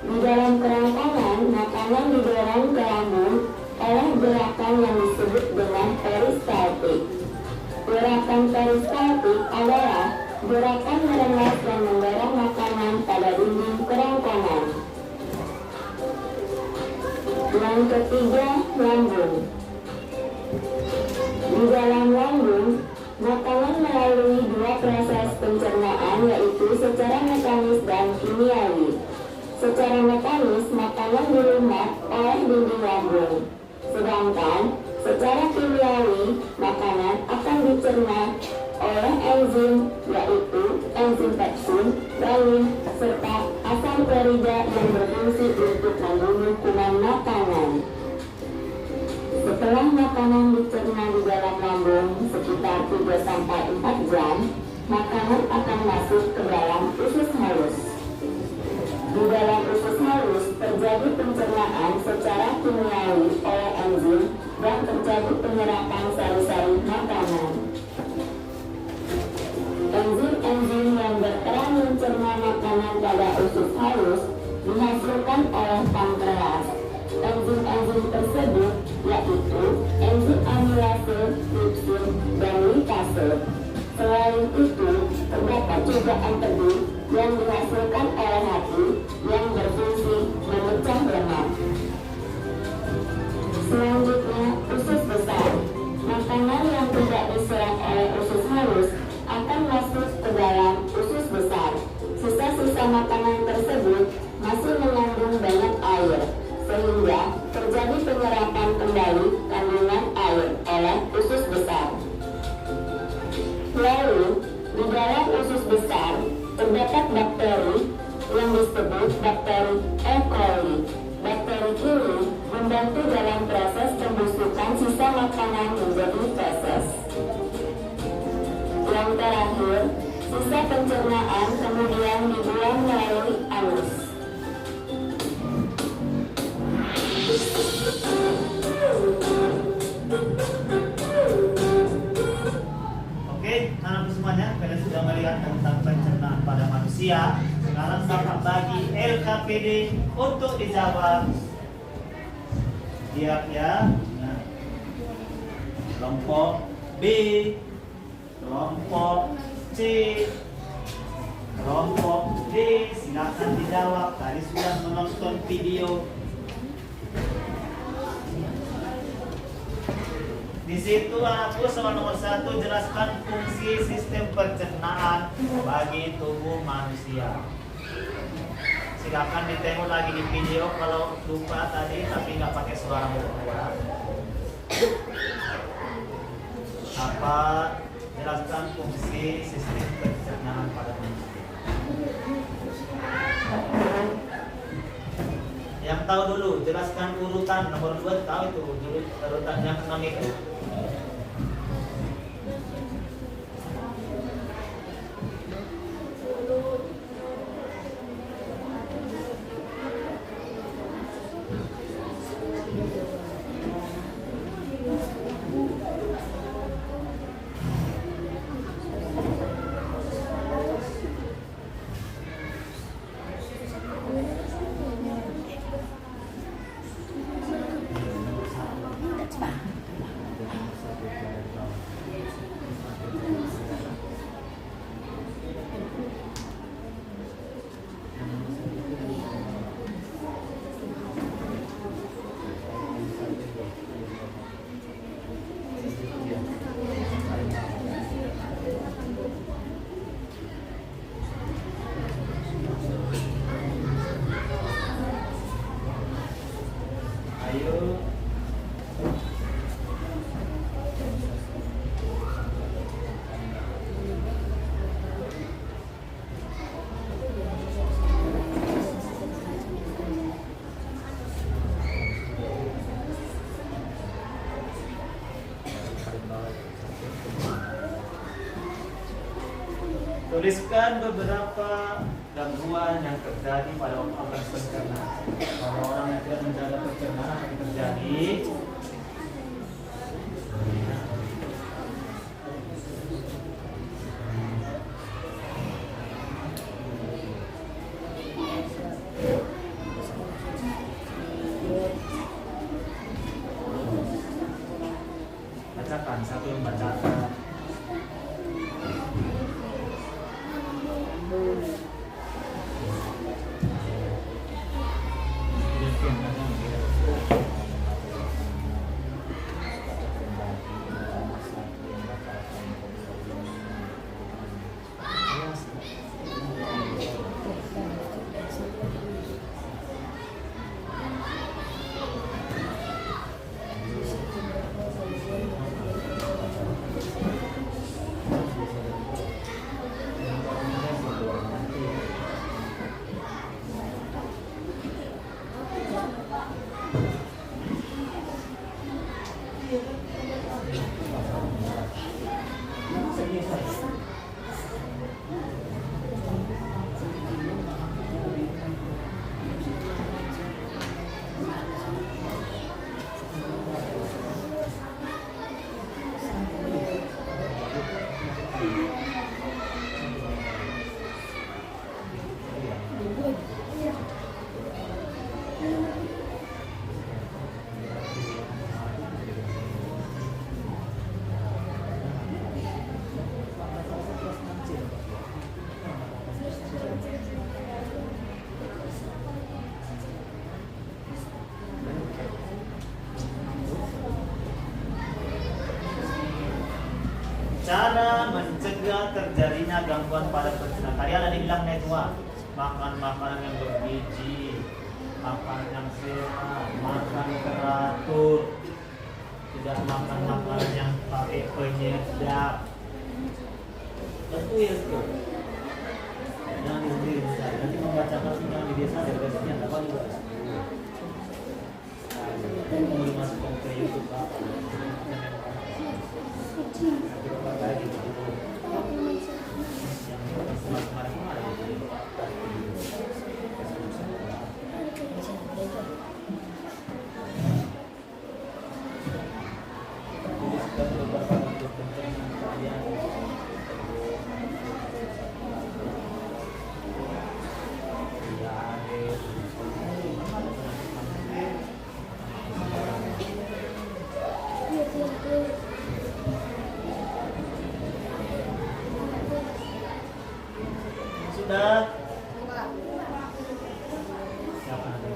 Di dalam kerongkongan, makanan didorong ke lambung oleh gerakan yang disebut dengan peristaltik. Gerakan peristaltik adalah gerakan meremas dan mendorong makanan pada dinding kerongkongan. Yang ketiga, lambung. Di dalam lambung, makanan melalui dua proses pencernaan, yaitu secara mekanis dan kimiawi. Secara mekanis, makanan dilumat oleh dinding lambung. Sedangkan secara kimiawi, makanan akan dicerna oleh enzim, yaitu enzim pepsin, renin, serta asam klorida yang berfungsi untuk membunuh kuman makanan. Setelah makanan dicerna di dalam lambung sekitar 3-4 jam, makanan akan masuk ke dalam usus halus. Di dalam usus halus terjadi pencernaan secara kimiawi oleh enzim dan terjadi penyerapan sari-sari makanan. Enzim-enzim yang berperan mencerna makanan pada usus halus dihasilkan oleh pankreas. Enzim-enzim tersebut yaitu enzim amilase, tripsin, dan lipase. Selain itu, terdapat juga enzim yang dihasilkan oleh hati yang berfungsi memecah lemak. Selanjutnya, usus besar. Makanan yang tidak diserap oleh usus halus akan masuk ke dalam usus besar. Sisa-sisa makanan tersebut masih mengandung banyak air, sehingga terjadi penyerapan kembali kandungan air oleh usus besar. Lalu, di dalam usus besar terdapat bakteri yang disebut bakteri E. coli. Bakteri ini membantu dalam proses pembusukan sisa makanan menjadi feses. Yang terakhir, sisa pencernaan kemudian dibuang melalui anus. Oke, anak semuanya, kalian sudah melihat tentang pencernaan pada manusia. Sekarang Bapak bagi LKPD untuk dijawab. Siap ya. Nah. Kelompok B, kelompok C, kelompok D, silakan dijawab. Tadi sudah menonton video. Di situ anakku soal nomor 1, jelaskan fungsi sistem pencernaan bagi tubuh manusia. Silakan ditengok lagi di video kalau lupa tadi tapi nggak pakai suara berdua. Apa jelaskan fungsi sistem pencernaan pada manusia? Yang tahu dulu, jelaskan urutan nomor 2 tahu itu urutan yang 6 itu. Tuliskan beberapa gangguan yang terjadi pada organ pencernaan. Pada orang yang tidak menjaga pencernaan apa yang terjadi? Bacakan, satu yang bacakan. mencegah terjadinya gangguan pada pencernaan. Tadi ada dibilang netwa, makan makanan yang bergizi, makan yang sehat, makan teratur, tidak makan makanan yang pakai penyedap. Tentu ya itu. Jangan di sendiri besar. Nanti membacakan jangan di desa dari biasanya apa juga. Mau dimasukkan ke YouTube apa? Nanti bapak lagi gitu. Yang kemarin-kemarin. Sudah. Siapa nanti?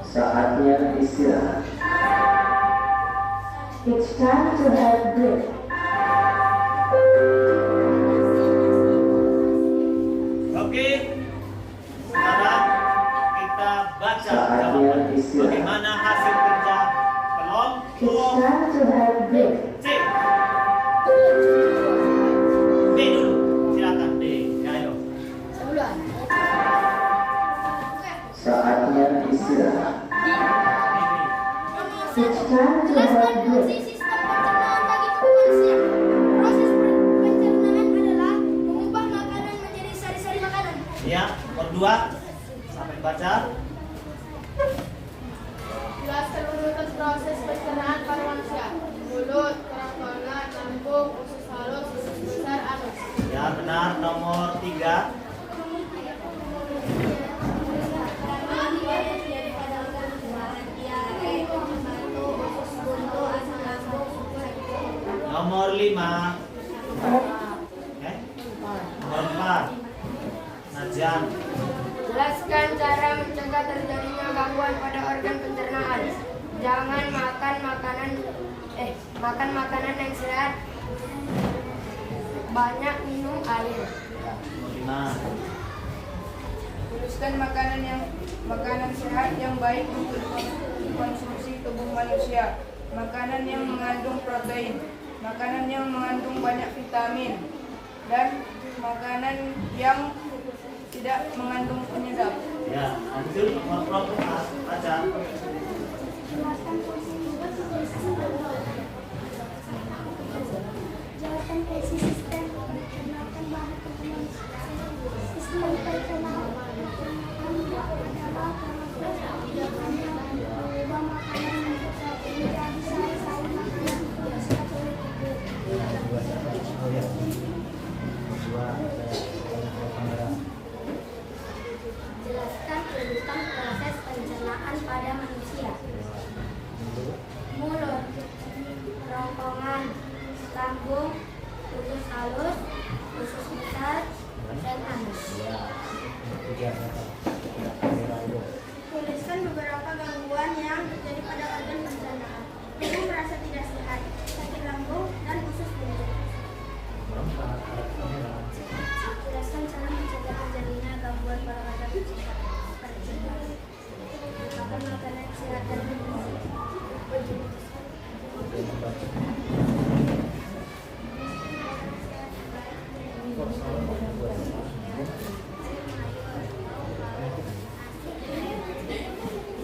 Saatnya istirahat. It's time to have break. Oke. Sekarang kita baca Saatnya jawaban. istirahat. Bagaimana hasil kerja It's kelompok time to have break. C? B dulu. Silakan D. Ya, ayo. Saatnya istirahat. It's time to have break. Sistem pencernaan bagi manusia. Proses pencernaan adalah mengubah makanan menjadi sari-sari makanan. Ya, nomor 2. Sampai baca. Jelaskan urutan proses pencernaan pada manusia. Mulut, kerongkongan, lambung, usus halus, usus besar, anus. Ya, benar. Nomor 3. Nomor 5. Nomor 4. Najan. Jelaskan cara mencegah terjadinya gangguan pada organ pencernaan. Jangan makan makanan yang sehat. Banyak minum air. Nomor 5. Tuliskan makanan sehat yang baik untuk dikonsumsi tubuh manusia. Makanan yang mengandung protein, makanan yang mengandung banyak vitamin, dan makanan yang tidak mengandung penyedap. Ya, lanjut nomor kelompok A. Baca. Jelaskan fungsi sistem pencernaan bahan kebutuhan. Sistem pencernaan adalah mengubah makanan menjadi sari-sari makanan. Oh ya. Nomor 2. merasa tidak sehat, sakit lambung, dan usus buntu. Jelaskan cara mencegah terjadinya gangguan pada organ pencernaan. Makan makanan sehat dan bergizi.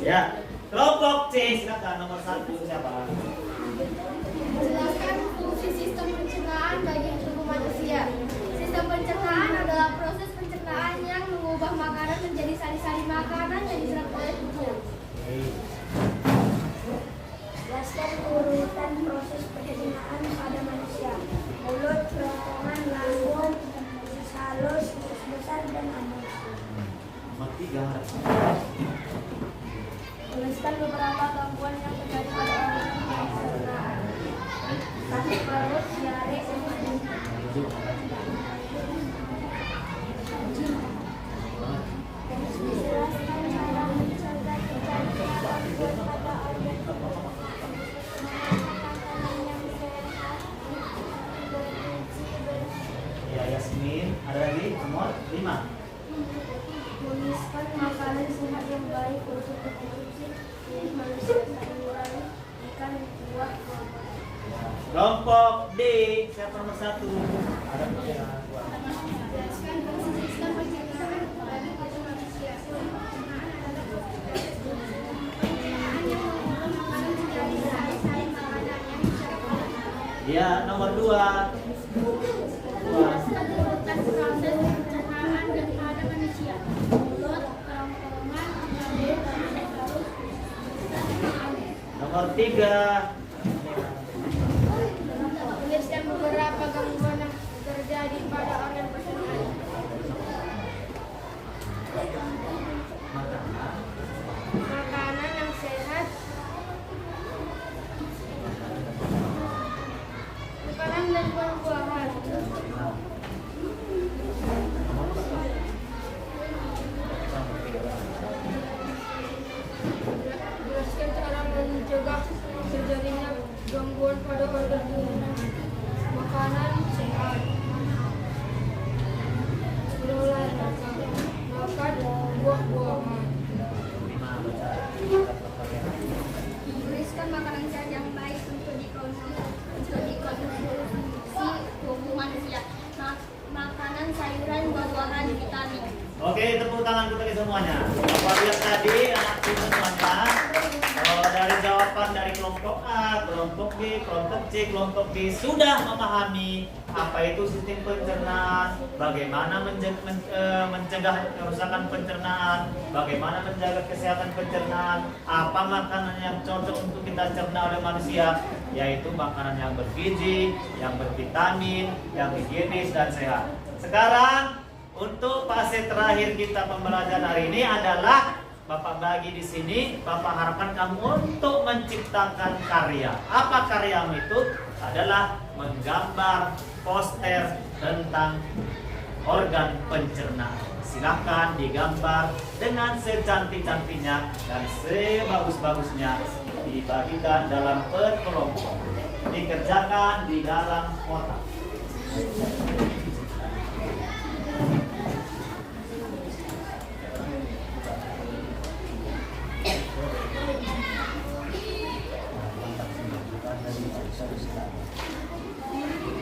Ya, kelompok C silakan nomor 1 siapa? Jelaskan fungsi sistem pencernaan bagi tubuh manusia. Sistem pencernaan adalah proses pencernaan yang mengubah makanan menjadi sari-sari makanan yang diserap oleh tubuh. Jelaskan urutan proses pencernaan pada manusia. Mulut, kerongkongan, lambung, usus halus, usus besar, dan anus. Nomor 3. Jelaskan beberapa gangguan yang terjadi pada organ pencernaan. Sakit perut, diare, jelaskan cara mencegah terjadinya gangguan pada organ makanan yang sehat, bergizi, Ya, Yasmin, ada lagi nomor 5. menuliskan makanan sehat yang baik untuk dikonsumsi oleh manusia, sayuran, ikan, buah, Kelompok D siapa nomor 1? Ada pertanyaan. jelaskan fungsi sistem pencernaan bagi tubuh manusia. Pencernaan adalah proses pencernaan yang mengubah makanan menjadi sari-sari makanan yang diserap oleh tubuh. Ya, nomor 2. Jelaskan urutan proses pencernaan daripada manusia. Mulut, kerongkongan, lambung, usus halus, dan anus. Nomor 3. Jelaskan beberapa gangguan yang terjadi pada organ pencernaan. Makanan yang sehat, makanan dan buah-buahan. Jelaskan cara mencegah terjadinya gangguan pada organ tubuh. Makanan sehat. Olahraga. Makan buah-buahan. Tuliskan makanan sehat yang baik untuk dikonsumsi tubuh manusia. Makanan, sayuran, buah-buahan, vitamin. Oke, tepuk tangan untuk semuanya. Bapak lihat tadi anakku semuanya. Dari jawaban dari kelompok A, kelompok B, kelompok C, kelompok D sudah memahami apa itu sistem pencernaan, bagaimana mencegah kerusakan pencernaan, bagaimana menjaga kesehatan pencernaan, apa makanan yang cocok untuk kita cerna oleh manusia, yaitu makanan yang bergizi, yang bervitamin, yang higienis dan sehat. Sekarang untuk fase terakhir kita pembelajaran hari ini adalah Bapak bagi di sini, Bapak harapkan kamu untuk menciptakan karya. Apa karyamu itu? Adalah menggambar poster tentang organ pencernaan. Silakan digambar dengan secantik-cantiknya dan sebagus-bagusnya, dibagikan dalam per kelompok, dikerjakan di dalam kotak.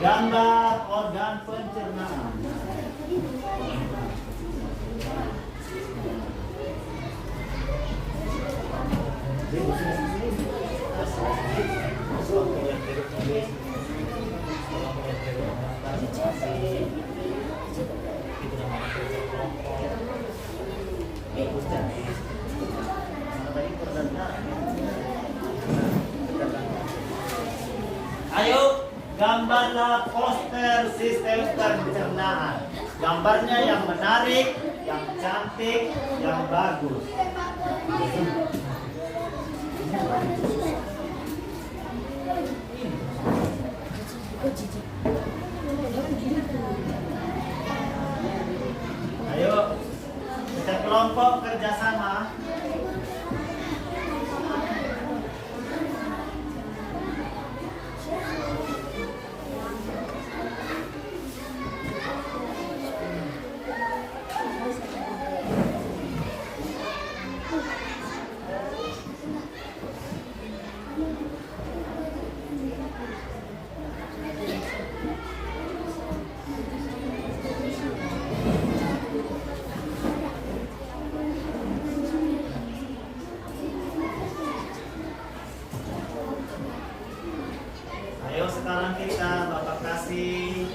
Gambar organ pencernaan. Ayo gambarlah poster sistem pencernaan. Gambarnya yang menarik, yang cantik, yang bagus. Ayo, kita kelompok kerjasama. Ayo sekarang kita Bapak kasih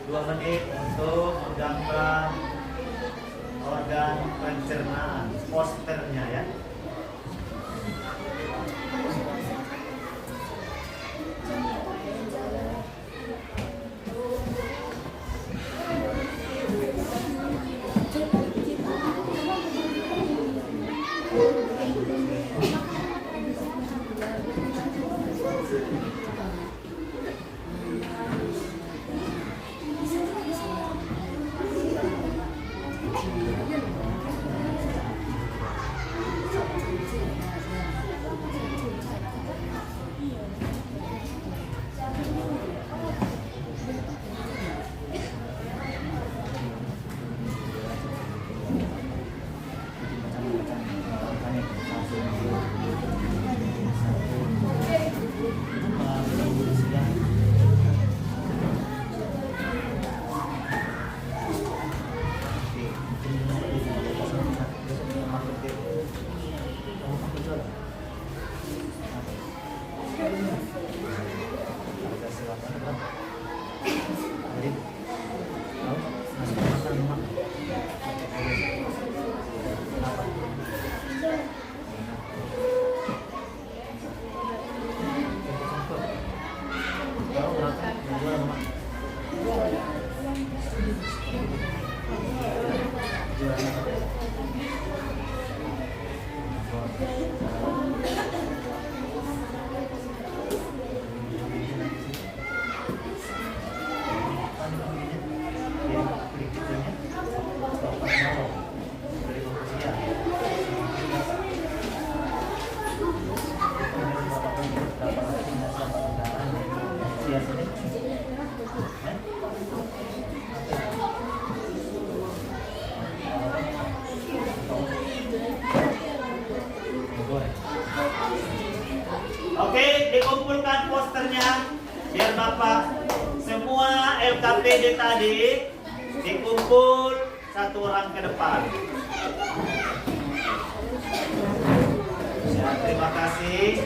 2 menit untuk menggambar organ pencernaan, posternya ya. Oke, dikumpulkan posternya biar Bapak semua LKPD tadi dikumpul satu orang ke depan. Ya, terima kasih.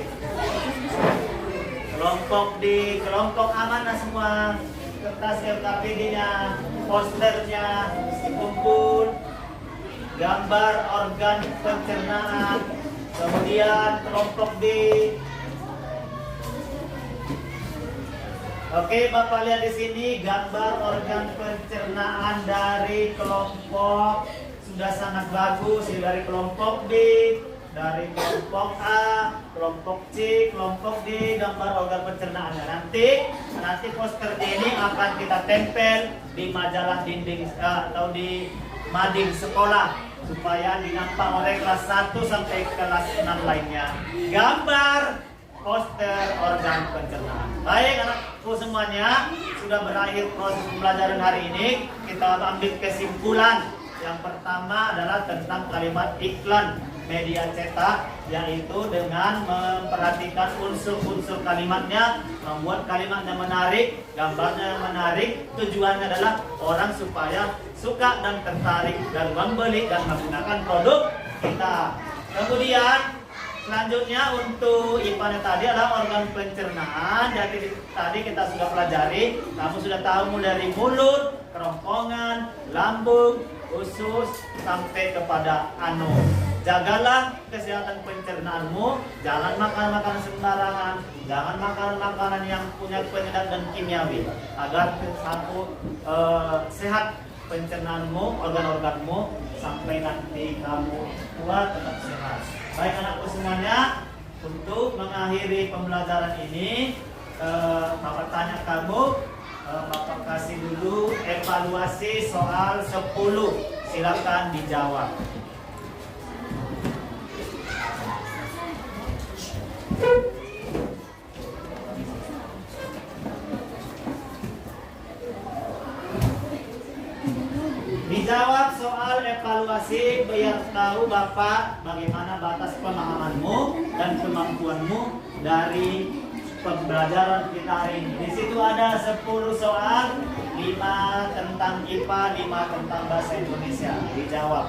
Kelompok amanah semua, kertas LKPD-nya, posternya dikumpul, gambar organ pencernaan, kemudian kelompok D. Oke, Bapak lihat di sini gambar organ pencernaan dari kelompok sudah sangat bagus, dari kelompok B, dari kelompok A, kelompok C, kelompok D, gambar organ pencernaannya. Nanti poster ini akan kita tempel di majalah dinding atau di mading sekolah supaya dinampak oleh kelas 1 sampai kelas 6 lainnya. Gambar poster organ pencernaan. Baik anakku semuanya, sudah berakhir proses pembelajaran hari ini. Kita ambil kesimpulan. Yang pertama adalah tentang kalimat iklan media cetak, yaitu dengan memperhatikan unsur-unsur kalimatnya, membuat kalimatnya menarik, gambarnya menarik. Tujuannya adalah orang supaya suka dan tertarik dan membeli dan menggunakan produk kita. Kemudian selanjutnya untuk IPA tadi adalah organ pencernaan. Jadi tadi kita sudah pelajari, kamu sudah tahu mulai dari mulut, kerongkongan, lambung, usus sampai kepada anu. Jagalah kesehatan pencernaanmu, jangan makan makanan sembarangan, jangan makan makanan yang punya penyedap dan kimiawi, agar sehat pencernaanmu, organ-organmu sampai nanti kamu tua tetap sehat. Baik anakku semuanya, untuk mengakhiri pembelajaran ini, Bapak tanya kamu, Bapak kasih dulu evaluasi soal 10. Silakan dijawab. Dijawab soal evaluasi evaluasi biar tahu Bapak bagaimana batas pemahamanmu dan kemampuanmu dari pembelajaran kita hari ini. Di situ ada 10 soal, 5 tentang IPA, 5 tentang bahasa Indonesia. Dijawab.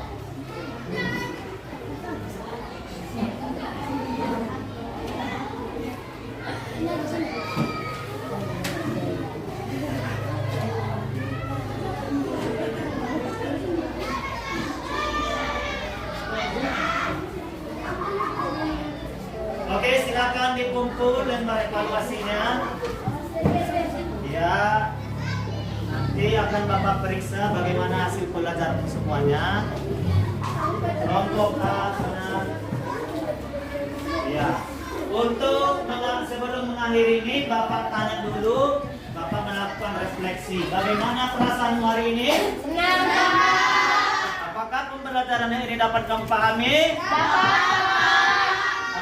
Oke, silakan dikumpul dan evaluasinya. Ya, nanti akan Bapak periksa bagaimana hasil pelajaran semuanya. Kelompok A, benar. Ya, untuk sebelum mengakhiri ini, Bapak tanya dulu. Bapak melakukan refleksi. Bagaimana perasaanmu hari ini? Senang. Apakah pembelajaran ini dapat kamu pahami? Dapat.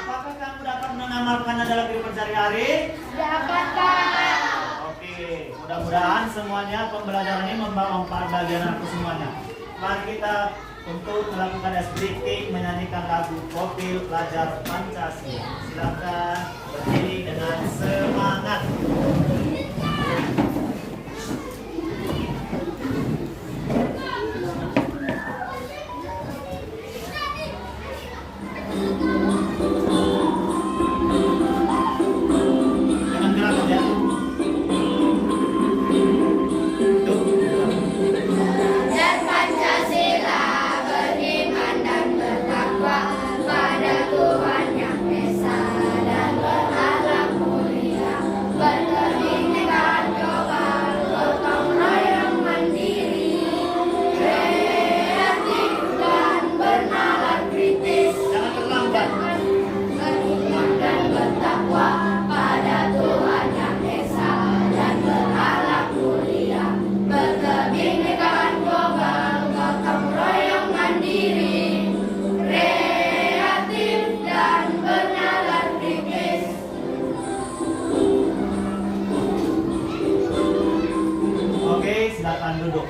Apakah kamu dapat mengamalkannya dalam kehidupan sehari-hari? Dapat, Kak. Oke, mudah-mudahan semuanya pembelajaran ini membawa manfaat bagi anakku semuanya. Mari kita untuk melakukan speaking, menyanyikan lagu Profil Pelajar Pancasila. Silakan berdiri dengan semangat. Jangan gerak ya. Dan Pancasila beriman dan bertakwa pada Tuhan Yang Esa dan berakhlak mulia, berkebinekaan global, gotong royong mandiri, kreatif dan bernalar kritis, Jangan terlambat. beriman dan bertakwa pada Tuhan Yang Esa dan berakhlak mulia, berkebinekaan global, gotong royong mandiri, kreatif dan bernalar kritis. Oke, silakan duduk.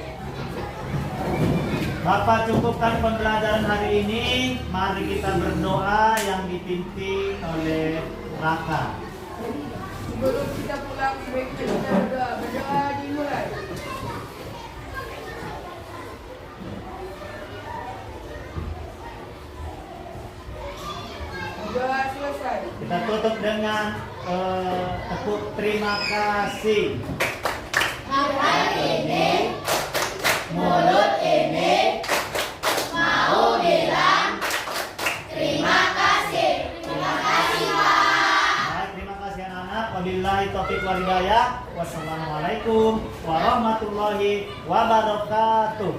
Bapak cukupkan pembelajaran hari ini. Mari kita berdoa yang dipimpin oleh Raka. Sebelum kita pulang, sebaiknya kita berdoa. Berdoa dimulai. Doa selesai. Kita tutup dengan tepuk terima kasih. Hari ini, mulut ini mau bilang terima kasih. Terima kasih, Pak. Baik, terima kasih anak-anak. Wabillahi taufiq wal hidayah. Wassalamualaikum warahmatullahi wabarakatuh.